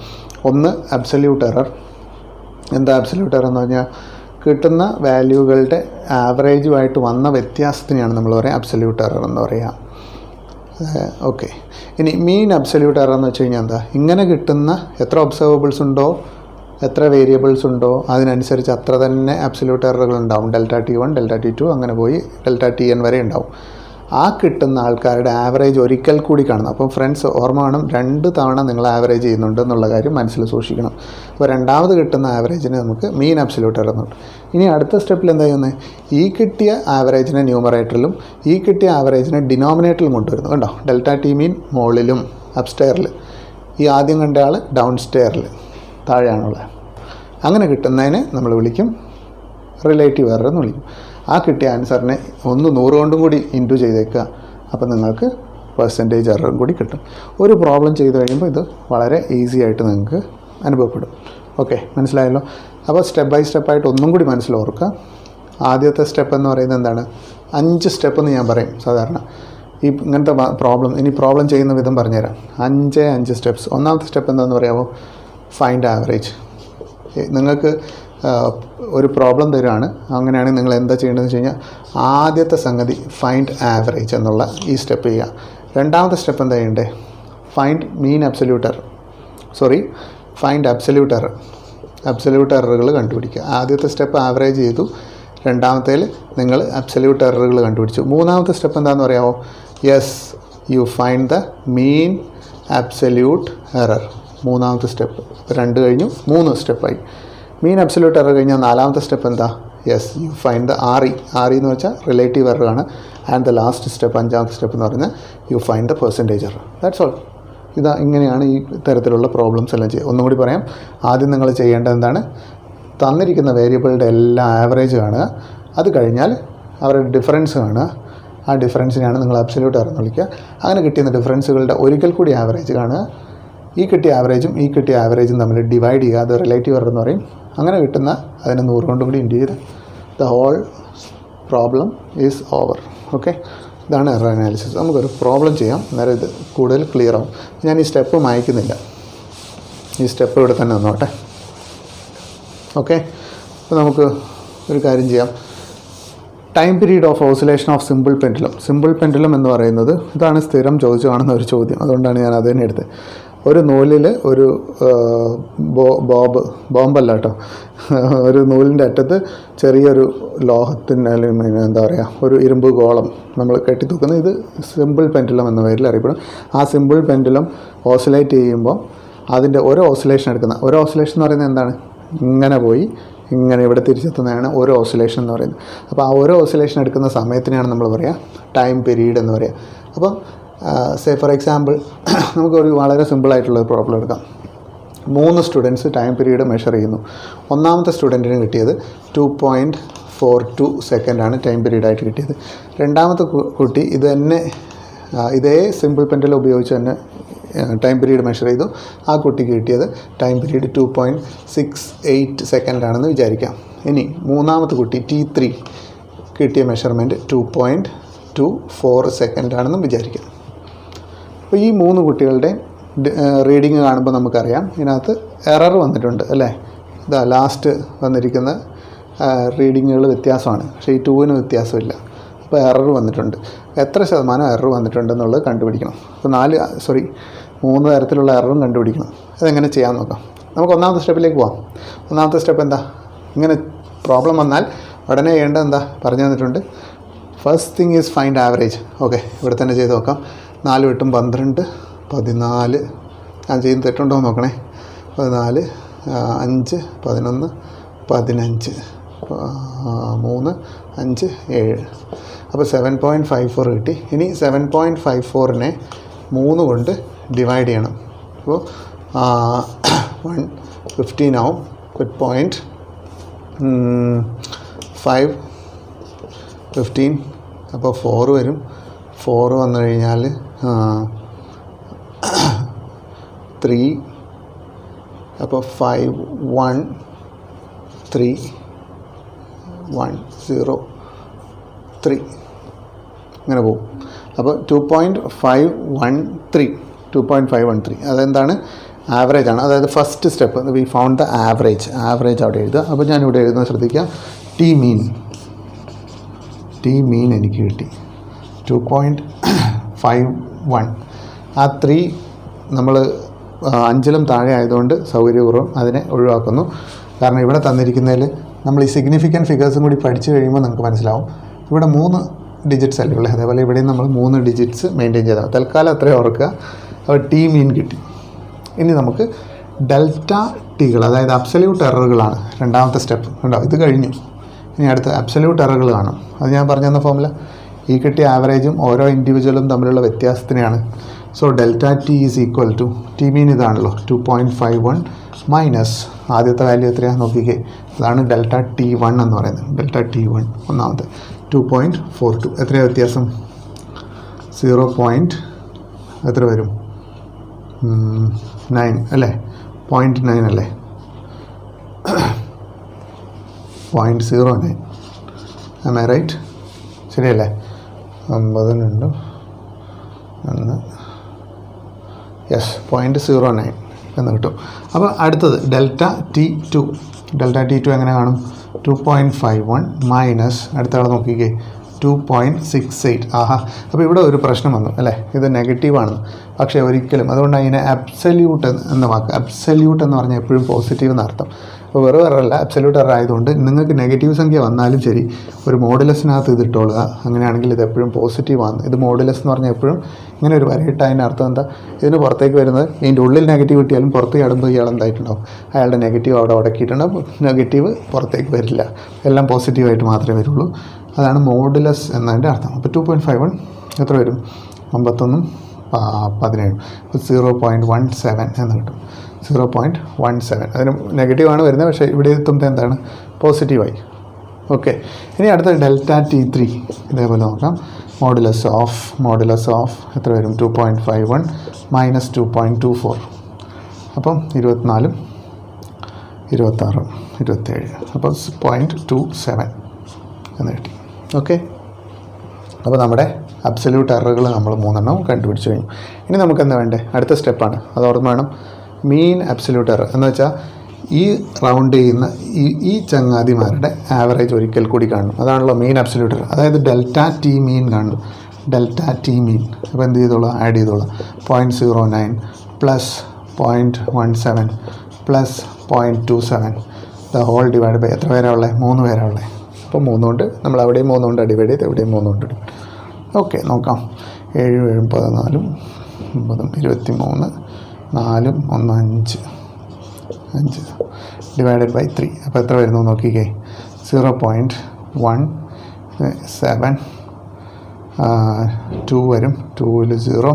ഒന്ന്, അബ്സല്യൂട്ട് എറർ. എന്താ അബ്സല്യൂട്ട് എറർ എന്ന് പറഞ്ഞാൽ കിട്ടുന്ന വാല്യൂകളുടെ ആവറേജുമായിട്ട് വന്ന വ്യത്യാസത്തിനെയാണ് നമ്മൾ പറയുക അബ്സല്യൂട്ട് എറർ എന്ന് പറയുക. ഓക്കെ, ഇനി മീൻ അബ്സല്യൂട്ട് എറർ എന്ന് വെച്ച് കഴിഞ്ഞാൽ എന്താ? ഇങ്ങനെ കിട്ടുന്ന എത്ര ഒബ്സർവബിൾസ് ഉണ്ടോ, എത്ര വേരിയബിൾസ് ഉണ്ടോ അതിനനുസരിച്ച് അത്ര തന്നെ അബ്സല്യൂട്ട് എററുകൾ ഉണ്ടാവും. ഡെൽറ്റ T1, ഡെൽറ്റ T2 അങ്ങനെ പോയി ഡെൽറ്റ TN വരെ ഉണ്ടാവും. ആ കിട്ടുന്ന ആൾക്കാരുടെ ആവറേജ് ഒരിക്കൽ കൂടി കാണുന്നു. അപ്പം ഫ്രണ്ട്സ് ഓർമ്മ വേണം, 2 തവണ നിങ്ങൾ ആവറേജ് ചെയ്യുന്നുണ്ട് എന്നുള്ള കാര്യം മനസ്സിൽ സൂക്ഷിക്കണം. അപ്പോൾ രണ്ടാമത് കിട്ടുന്ന ആവറേജിന് നമുക്ക് മീൻ അബ്സല്യൂട്ട് എറർ എന്നുണ്ട്. ഇനി അടുത്ത സ്റ്റെപ്പിൽ എന്താ ചെയ്യുന്നത്? ഈ കിട്ടിയ ആവറേജിനെ ന്യൂമറേറ്ററിലും ഈ കിട്ടിയ ആവറേജിനെ ഡിനോമിനേറ്ററിലും കൊണ്ടുവരുന്നു. കണ്ടോ, ഡെൽറ്റ ടി മീൻ മുകളിലും അപ്സ്റ്റെയറിൽ, ഈ ആദ്യം കണ്ട ആൾ ഡൗൺ സ്റ്റെയറിൽ, താഴെയാണുള്ളത്. അങ്ങനെ കിട്ടുന്നതിനെ നമ്മൾ വിളിക്കും റിലേറ്റീവ് എറർ എന്ന് വിളിക്കും. ആ കിട്ടിയ ആൻസറിനെ 100 കൊണ്ടും കൂടി ഇൻറ്റു ചെയ്തേക്കുക. അപ്പോൾ നിങ്ങൾക്ക് പെർസെൻറ്റേജ് എററും കൂടി കിട്ടും. ഒരു പ്രോബ്ലം ചെയ്ത് കഴിയുമ്പോൾ ഇത് വളരെ ഈസി ആയിട്ട് നിങ്ങൾക്ക് അനുഭവപ്പെടും. ഓക്കെ, മനസ്സിലായല്ലോ? അപ്പോൾ സ്റ്റെപ്പ് ബൈ സ്റ്റെപ്പായിട്ട് ഒന്നും കൂടി മനസ്സിലോർക്കുക. ആദ്യത്തെ സ്റ്റെപ്പ് എന്ന് പറയുന്നത് എന്താണ്? 5 സ്റ്റെപ്പ് എന്ന് ഞാൻ പറയും സാധാരണ. ഈ ഇങ്ങനത്തെ പ്രോബ്ലം ചെയ്യുന്ന വിധം പറഞ്ഞുതരാം. 5 സ്റ്റെപ്സ്. ഒന്നാമത്തെ സ്റ്റെപ്പ് എന്താണെന്ന് പറയാമോ? Find average. നിങ്ങൾക്ക് ഒരു പ്രോബ്ലം തരുവാണ്, അങ്ങനെയാണെങ്കിൽ നിങ്ങൾ എന്താ ചെയ്യേണ്ടതെന്ന് വെച്ച് കഴിഞ്ഞാൽ ആദ്യത്തെ സംഗതി ഫൈൻഡ് ആവറേജ് എന്നുള്ള ഈ സ്റ്റെപ്പ് ചെയ്യുക. രണ്ടാമത്തെ സ്റ്റെപ്പ് എന്താ ചെയ്യണ്ടേ? Find mean absolute error. Find absolute error. Absolute എററുകൾ കണ്ടുപിടിക്കുക. ആദ്യത്തെ സ്റ്റെപ്പ് ആവറേജ് ചെയ്തു, രണ്ടാമത്തേൽ നിങ്ങൾ അബ്സല്യൂട്ട് എററുകൾ കണ്ടുപിടിച്ചു. മൂന്നാമത്തെ സ്റ്റെപ്പ് എന്താണെന്ന് പറയാമോ? Yes, you find the mean absolute error. മൂന്നാമത്തെ സ്റ്റെപ്പ്. 2 കഴിഞ്ഞു, 3 സ്റ്റെപ്പായി. മീൻ അബ്സല്യൂട്ട് എറർ കഴിഞ്ഞാൽ നാലാമത്തെ സ്റ്റെപ്പ് എന്താ? Yes, you find the RE. RE എന്ന് വെച്ചാൽ റിലേറ്റീവ് എറർ ആണ്. ആൻഡ് ദ ലാസ്റ്റ് സ്റ്റെപ്പ്, 5ാമത്തെ സ്റ്റെപ്പ് എന്ന് പറയുന്നത് you find the percentage error. That's all. ഇങ്ങനെയാണ് ഈ തരത്തിലുള്ള പ്രോബ്ലംസ് എല്ലാം ചെയ്യുക. ഒന്നും കൂടി പറയാം. ആദ്യം നിങ്ങൾ ചെയ്യേണ്ടത് എന്താണ്? തന്നിരിക്കുന്ന വേരിയബിളുടെ എല്ലാ ആവറേജ് കാണുക. അത് കഴിഞ്ഞാൽ അവരുടെ ഡിഫറൻസ് കാണുക. ആ ഡിഫറൻസിനെയാണ് നിങ്ങൾ അബ്സല്യൂട്ട് എറർ എന്ന് വിളിക്കുക. അങ്ങനെ കിട്ടിയ ഡിഫറൻസുകളുടെ ഒരിക്കൽ കൂടി ആവറേജ് കാണുക. ഈ കിട്ടിയ ആവറേജും തമ്മിൽ ഡിവൈഡ് ചെയ്യുക. അത് റിലേറ്റീവ് എറർ എന്ന് പറയും. അങ്ങനെ കിട്ടുന്ന അതിനെ 100 കൊണ്ടും കൂടി ഇൻറ്റു ചെയ്ത് the whole problem is over. Okay, ഇതാണ് എറർ അനാലിസിസ്. നമുക്കൊരു പ്രോബ്ലം ചെയ്യാം, അന്നേരം ഇത് കൂടുതൽ ക്ലിയർ ആവും. ഞാൻ ഈ സ്റ്റെപ്പ് മായ്ക്കുന്നില്ല, ഈ സ്റ്റെപ്പ് ഇവിടെ തന്നെ വന്നോട്ടെ. ഓക്കെ, അപ്പോൾ നമുക്ക് ഒരു കാര്യം ചെയ്യാം. Time period of oscillation of simple pendulum. Simple pendulum എന്ന് പറയുന്നത് ഇതാണ് സ്ഥിരം ചോദിച്ചു കാണുന്ന ഒരു ചോദ്യം. അതുകൊണ്ടാണ് ഞാൻ അത് തന്നെ എടുത്തത്. ഒരു നൂലിൽ ഒരു ബോംബല്ല കേട്ടോ, ഒരു നൂലിൻ്റെ അറ്റത്ത് ചെറിയൊരു ലോഹത്തിൻ്റെ അല്ലെങ്കിൽ എന്താ പറയുക ഒരു ഇരുമ്പ് ഗോളം നമ്മൾ കെട്ടിത്തൂക്കുന്ന ഇത് സിമ്പിൾ പെൻഡുലം എന്ന പേരിൽ അറിയപ്പെടും. ആ സിമ്പിൾ പെൻഡുലം ഓസിലേറ്റ് ചെയ്യുമ്പോൾ അതിൻ്റെ ഒരു ഓസിലേഷൻ ഒരു ഓസിലേഷൻ എന്ന് പറയുന്നത് എന്താണ്? ഇങ്ങനെ പോയി ഇങ്ങനെ ഇവിടെ തിരിച്ചെത്തുന്നതാണ് ഒരു ഓസിലേഷൻ എന്ന് പറയുന്നത്. അപ്പോൾ ആ ഒരു ഓസിലേഷൻ എടുക്കുന്ന സമയത്തിനാണ് നമ്മൾ പറയുക ടൈം പീരീഡ് എന്ന് പറയുക. അപ്പം സേ ഫോർ എക്സാമ്പിൾ നമുക്കൊരു വളരെ സിമ്പിളായിട്ടുള്ളൊരു പ്രോബ്ലം എടുക്കാം. 3 സ്റ്റുഡൻസ് ടൈം പീരീഡ് മെഷർ ചെയ്യുന്നു. ഒന്നാമത്തെ സ്റ്റുഡൻറ്റിന് കിട്ടിയത് 2.42 സെക്കൻഡാണ് ടൈം പീരീഡായിട്ട് കിട്ടിയത്. രണ്ടാമത്തെ കുട്ടി ഇത് തന്നെ ഇതേ സിമ്പിൾ പെൻഡുലം ഉപയോഗിച്ച് തന്നെ ടൈം പീരീഡ് മെഷർ ചെയ്തു. ആ കുട്ടിക്ക് കിട്ടിയത് ടൈം പീരീഡ് 2.68 സെക്കൻഡാണെന്ന് വിചാരിക്കാം. ഇനി മൂന്നാമത്തെ കുട്ടി T3 കിട്ടിയ മെഷർമെൻറ്റ് 2.24 സെക്കൻഡാണെന്നും വിചാരിക്കാം. അപ്പോൾ ഈ 3 കുട്ടികളുടെ റീഡിങ് കാണുമ്പോൾ നമുക്കറിയാം ഇതിനകത്ത് എറർ വന്നിട്ടുണ്ട് അല്ലേ. ഇതാ ലാസ്റ്റ് വന്നിരിക്കുന്ന റീഡിങ്ങുകൾ വ്യത്യാസമാണ്, പക്ഷേ ഈ 2ന് വ്യത്യാസമില്ല. അപ്പോൾ എറർ വന്നിട്ടുണ്ട്. എത്ര ശതമാനം എറർ വന്നിട്ടുണ്ടെന്നുള്ളത് കണ്ടുപിടിക്കണം. അപ്പോൾ 3 തരത്തിലുള്ള എററും കണ്ടുപിടിക്കണം. അതെങ്ങനെ ചെയ്യാൻ നോക്കാം. നമുക്ക് ഒന്നാമത്തെ സ്റ്റെപ്പിലേക്ക് പോകാം. ഒന്നാമത്തെ സ്റ്റെപ്പ് എന്താ? ഇങ്ങനെ പ്രോബ്ലം വന്നാൽ ഉടനെ ചെയ്യേണ്ടത് എന്താ പറഞ്ഞു തന്നിട്ടുണ്ട്. First thing is find average. Okay, ഇവിടെ തന്നെ ചെയ്ത് നോക്കാം. 4 8 12 14. ഞാൻ ചെയ്യുന്ന തെറ്റുണ്ടോ എന്ന് നോക്കണേ. 14 5 11 15 3 5 7. അപ്പോൾ 7.54 കിട്ടി. ഇനി 7.54നെ 3 കൊണ്ട് ഡിവൈഡ് ചെയ്യണം. അപ്പോൾ 115 ആവും. 5 15 അപ്പോൾ 4 വരും. 4 വന്നു കഴിഞ്ഞാൽ 3 അപ്പോൾ 5 1 3 1 0 3 ഇങ്ങനെ പോകും. അപ്പോൾ 2.513 അതെന്താണ്? ആവറേജാണ്. അതായത് first step V found the average അവിടെ എഴുതുക. അപ്പോൾ ഞാനിവിടെ എഴുതുന്നത് ശ്രദ്ധിക്കുക. ടി മീൻ എനിക്ക് കിട്ടി 2.51. ആ 3 നമ്മൾ 5ലും താഴെ ആയതുകൊണ്ട് സൗകര്യപൂർവ്വം അതിനെ ഒഴിവാക്കുന്നു. കാരണം ഇവിടെ തന്നിരിക്കുന്നതിൽ നമ്മൾ ഈ സിഗ്നിഫിക്കൻറ്റ് ഫിഗേഴ്സും കൂടി പഠിച്ചു കഴിയുമ്പോൾ നമുക്ക് മനസ്സിലാവും. ഇവിടെ 3 ഡിജിറ്റ്സ് അല്ലേ ഉള്ളത്. അതേപോലെ ഇവിടെയും നമ്മൾ 3 ഡിജിറ്റ്സ് മെയിൻറ്റെയിൻ ചെയ്താൽ തൽക്കാലം അത്രയും ഓർക്കുക. അപ്പോൾ ടി മീൻ കിട്ടി. ഇനി നമുക്ക് ഡെൽറ്റ ടികൾ, അതായത് അബ്സല്യൂട്ട് എററുകളാണ് രണ്ടാമത്തെ സ്റ്റെപ്പ്. കണ്ടോ, ഇത് കഴിഞ്ഞു. ഇനി അടുത്ത അബ്സല്യൂട്ട് എററുകൾ കാണും. അത് ഞാൻ പറഞ്ഞു തന്ന ഫോമുല ഈ കിട്ടിയ ആവറേജും ഓരോ ഇൻഡിവിജ്വലും തമ്മിലുള്ള വ്യത്യാസത്തിനെയാണ്. So delta T is equal to T mean ഇതാണല്ലോ 2.51 മൈനസ് ആദ്യത്തെ വാല്യൂ എത്രയാണ് നോക്കിക്കേ, അതാണ് ഡെൽറ്റ T1 എന്ന് പറയുന്നത്. ഡെൽറ്റ T1 ഒന്നാമത്തെ 2.42 എത്രയാണ് വ്യത്യാസം? 0. എത്ര വരും? 9 അല്ലേ? 0.9 അല്ലേ? 0.09 am I right? ശരിയല്ലേ? 9 യെസ് 0.09 എന്ന് കിട്ടും. അപ്പോൾ അടുത്തത് ഡെൽറ്റ T2 എങ്ങനെ കാണും? 2.51 മൈനസ് അടുത്ത ആളെ നോക്കിക്കേ 2.68. ആഹാ, അപ്പോൾ ഇവിടെ ഒരു പ്രശ്നം വന്നു അല്ലേ, ഇത് നെഗറ്റീവാണെന്ന്. പക്ഷേ ഒരിക്കലും, അതുകൊണ്ട് അതിനെ അബ്സല്യൂട്ട് എന്ന വാക്ക്, അബ്സല്യൂട്ട് എന്ന് പറഞ്ഞാൽ എപ്പോഴും പോസിറ്റീവ് എന്നർത്ഥം. അപ്പോൾ വെറും എററല്ല, അബ്സല്യൂട്ട് എറർ ആയതുകൊണ്ട് നിങ്ങൾക്ക് നെഗറ്റീവ് സംഖ്യ വന്നാലും ശരി ഒരു മോഡുലസിനകത്ത് ഇത് ഇട്ടോളുക. അങ്ങനെയാണെങ്കിൽ ഇത് എപ്പോഴും പോസിറ്റീവാണ്. ഇത് മോഡുലസ് എന്ന് പറഞ്ഞാൽ എപ്പോഴും ഇങ്ങനെ ഒരു വരയിട്ട അതിൻ്റെ അർത്ഥം എന്താ, ഇതിന് പുറത്തേക്ക് വരുന്നത് ഇതിൻ്റെ ഉള്ളിൽ നെഗറ്റീവ് കിട്ടിയാലും പുറത്ത് ചടുമ്പോൾ ഇയാൾ എന്തായിട്ടുണ്ടാവും, അയാളുടെ നെഗറ്റീവ് അവിടെ ഉടക്കിയിട്ടുണ്ടാവും, നെഗറ്റീവ് പുറത്തേക്ക് വരില്ല, എല്ലാം പോസിറ്റീവായിട്ട് മാത്രമേ വരുള്ളൂ. അതാണ് മോഡുലസ് എന്നതിൻ്റെ അർത്ഥം. അപ്പോൾ 2.51 എത്ര വരും? 51 17. അപ്പോൾ 0.17 എന്ന് കിട്ടും. 0.17 അതിന് നെഗറ്റീവാണ് വരുന്നത്, പക്ഷേ ഇവിടെ എത്തുമ്പോൾ എന്താണ്, പോസിറ്റീവായി. ഓക്കെ, ഇനി അടുത്ത ഡെൽറ്റ T3 ഇതേപോലെ നോക്കാം. മോഡുലസ് ഓഫ് എത്ര വരും? 2.51 മൈനസ് 2.24. അപ്പം 24, 26, 27. അപ്പോൾ 0.27 എന്ന് കിട്ടി. ഓക്കെ, അപ്പോൾ നമ്മുടെ അബ്സല്യൂട്ട് എററുകൾ നമ്മൾ 3 കണ്ടുപിടിച്ച് കഴിഞ്ഞു. ഇനി നമുക്ക് എന്താ വേണ്ടേ? അടുത്ത സ്റ്റെപ്പാണ്, അത് ഓർമ്മ വേണം. മീൻ അബ്സല്യൂട്ട് എറർ എന്ന് വെച്ചാൽ ഈ റൗണ്ട് ചെയ്യുന്ന ഈ ചങ്ങാതിമാരുടെ ആവറേജ് ഒരിക്കൽ കൂടി കാണും. അതാണല്ലോ മീൻ അബ്സല്യൂട്ട് എറർ. അതായത് ഡെൽറ്റ ടി മീൻ കാണും. ഡെൽറ്റ ടി മീൻ അപ്പോൾ എന്ത് ചെയ്തോളാം? ആഡ് ചെയ്തോളാം. 0.09 plus 0.17 plus 0.27 the whole divide by എത്ര പേരാണ് ഉള്ളത്? 3 പേരാണ് ഉള്ളത്. അപ്പോൾ 3 കൊണ്ട് നമ്മൾ അവിടെയും 3 കൊണ്ട് ഡിവൈഡ് ചെയ്ത് എവിടെയും 3 കൊണ്ട് ഡിവൈഡ്. ഓക്കെ, നോക്കാം. 7 7 14 9 23 4 1 5 ഡിവൈഡഡ് ബൈ 3. അപ്പോൾ എത്ര വരുന്നു നോക്കിക്കേ? 0.17 2 വരും. 2ൽ 0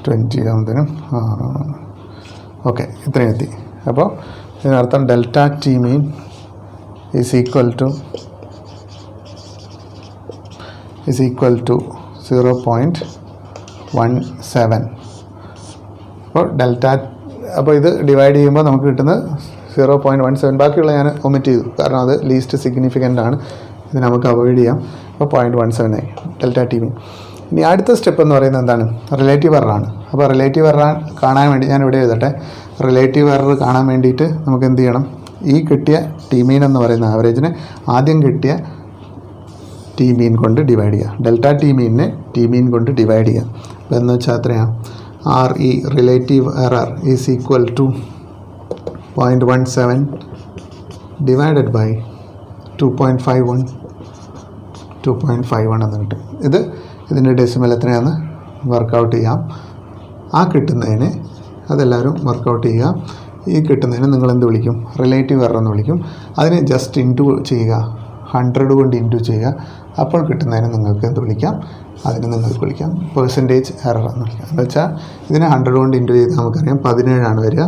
20 ആകുന്നതിനും ഓക്കെ ഇത്രയും എത്തി. അപ്പോൾ ഇതിനർത്ഥം delta T mean is equal to 0.17. അപ്പോൾ ഇത് ഡിവൈഡ് ചെയ്യുമ്പോൾ നമുക്ക് കിട്ടുന്നത് 0.17. ബാക്കിയുള്ള ഞാൻ ഒമിറ്റ് ചെയ്തു, കാരണം അത് ലീസ്റ്റ് സിഗ്നിഫിക്കൻ്റ് ആണ്, ഇത് നമുക്ക് അവോയ്ഡ് ചെയ്യാം. അപ്പോൾ 0.17 ആയി ഡെൽറ്റ ടി മീൻ. ഇനി അടുത്ത സ്റ്റെപ്പ് എന്ന് പറയുന്നത് എന്താണ്? റിലേറ്റീവ് എററാണ്. അപ്പോൾ റിലേറ്റീവ് എറർ കാണാൻ വേണ്ടി ഞാൻ ഇവിടെ എഴുതട്ടെ. റിലേറ്റീവ് എറർ കാണാൻ വേണ്ടിയിട്ട് നമുക്ക് എന്ത് ചെയ്യണം? ഈ കിട്ടിയ ടി മീൻ എന്ന് പറയുന്ന ആവറേജിനെ ആദ്യം കിട്ടിയ ടി മീൻ കൊണ്ട് ഡിവൈഡ് ചെയ്യുക. ഡെൽറ്റ ടി മീനിനെ ടി മീൻ കൊണ്ട് ഡിവൈഡ് ചെയ്യുക. അപ്പോൾ എന്ന് വെച്ചാൽ എത്രയാണ്? RE relative error is equal to 0.17 divided by 2.51 എന്ന് കിട്ടും. ഇതിൻ്റെ ഡെസിമൽ എത്രയാണെന്ന് വർക്കൗട്ട് ചെയ്യാം. ആ കിട്ടുന്നതിന് അതെല്ലാവരും വർക്കൗട്ട് ചെയ്യുക. ഈ കിട്ടുന്നതിന് നിങ്ങൾ എന്ത് വിളിക്കും? റിലേറ്റീവ് എറർ എന്ന് വിളിക്കും. അതിനെ ജസ്റ്റ് ഇൻറ്റു ചെയ്യുക, 100 കൊണ്ട് ഇൻറ്റു ചെയ്യുക. അപ്പോൾ കിട്ടുന്നതിന് നിങ്ങൾക്ക് എന്ത് വിളിക്കാം? അതിന് നിങ്ങൾക്ക് വിളിക്കാം പെർസെൻറ്റേജ് എറർ എന്ന് വിളിക്കാം. എന്ന് വെച്ചാൽ ഇതിനെ 100 കൊണ്ട് ഇൻറ്റു ചെയ്ത് നമുക്കറിയാം 17 വരിക.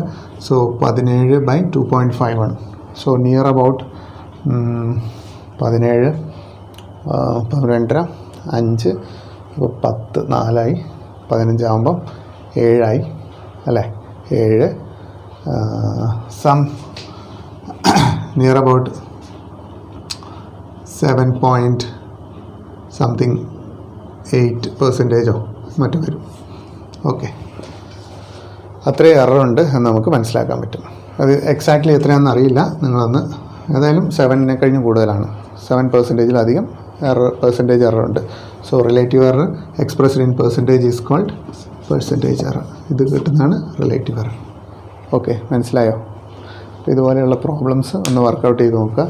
So 17 by 2.51. So near about 17 12 5 ഇപ്പോൾ 10 4 15 ആകുമ്പം 7 അല്ലേ? 7 സം നിയർ അബൌട്ട് 7.8% മറ്റും വരും. ഓക്കെ, അത്രയും എററുണ്ട് എന്ന് നമുക്ക് മനസ്സിലാക്കാൻ പറ്റും. അത് എക്സാക്ട്ലി എത്രയാണെന്ന് അറിയില്ല, നിങ്ങളൊന്ന് ഏതായാലും 7നെ കഴിഞ്ഞ് കൂടുതലാണ്, 7%-ലധികം പെർസെൻറ്റേജ് എററുണ്ട്. So relative error expressed in percentage is called percentage error. ഇത് കിട്ടുന്നതാണ് റിലേറ്റീവ് എറർ. ഓക്കെ, മനസ്സിലായോ? അപ്പോൾ ഇതുപോലെയുള്ള പ്രോബ്ലംസ് ഒന്ന് വർക്കൗട്ട് ചെയ്ത് നോക്കുക.